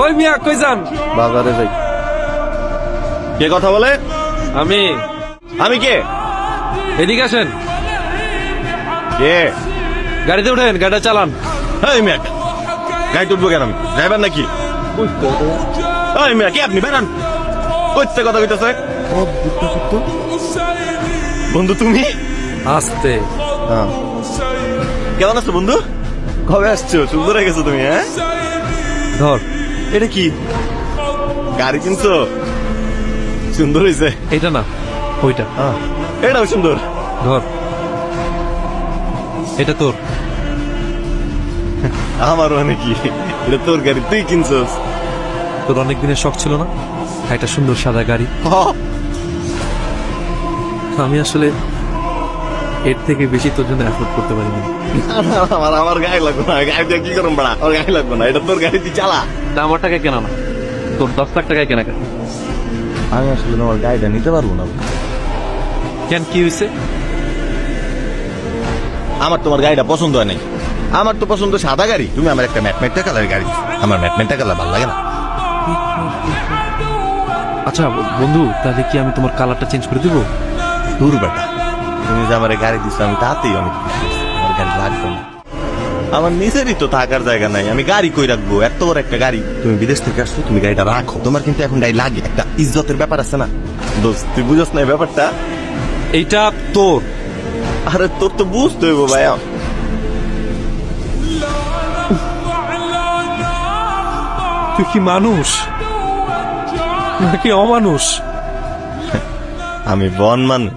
ওই মিয়া কই যান? বাজারে যাই। কে কথা বলে? আমি। আমি কে? এদিকে আসেন, কে? গাড়িতে উঠেন, গাড়িটা চালান। এই মিয়া, গাড়ি উঠবো কেন? আমি ড্রাইভার নাকি? এই মিয়া, কে আপনি? বেরান। কইতে কথা কইতেছে। বন্ধু তুমি? আস্তে। কেমন আছো বন্ধু? কবে আসছো? সুন্দর হয়ে গেছো তুমি। হ্যাঁ, ধর। এটা কি গাড়ি কিনছো? সুন্দর হয়েছে। এটা না, ওইটা। এটাও সুন্দর। ধর, এটা তোর। আমারও নাকি? এটা তোর গাড়ি, তুই কিনছস? তোর অনেক দিনের শখ ছিল না একটা সুন্দর সাদা গাড়ি? আমি আসলে এর থেকে বেশি তোর জন্য এফোর্ড করতে পারিনি। আমার গায়ে লাগবে না। গাড়ি দিয়ে কি করুন বড়া? আমার গায়ে লাগবে না। এটা তোর গাড়ি, তুই চালা। তা আমার টাকায় কেনা না, তোর 10 লাখ টাকায় কেনা কেন? আমি আসলে তোমার গাড়িটা নিতে পারবো না। কেন, কি হয়েছে? আমার তোমার গাড়িটা পছন্দ হয় নাই। আমার তো পছন্দ সাদা গাড়ি। তুমি আমার একটা ম্যাটমেটটা কালারের গাড়ি দিছো। আমার ম্যাটমেটটা কালার ভালো লাগে না। আচ্ছা বন্ধু, তাহলে কি আমি তোমার কালারটা চেঞ্জ করে দিব? দূর বেটা, তুমি যে আমার গাড়ি দিছো আমি তাতেই অনেক খুশি। আমার গাড়ি লাগবে না। আমার নিজেরই তো থাকার জায়গা নাই, আমি গাড়ি কই রাখবো? এত বড় একটা গাড়ি। তুমি বিদেশ থেকে আসছো, তুমি গাড়িটা রাখো। তোমার কিন্তু এখন গাড়ি লাগে, একটা ইজ্জতের ব্যাপার আছে না দোস্ত? তুই বুঝছ না এই ব্যাপারটা? এইটা তোর। আরে তোর তো বুঝতে হইব ভাইয়া। তুই কি মানুষ নাকি অমানুষ? আমি বন মানুষ।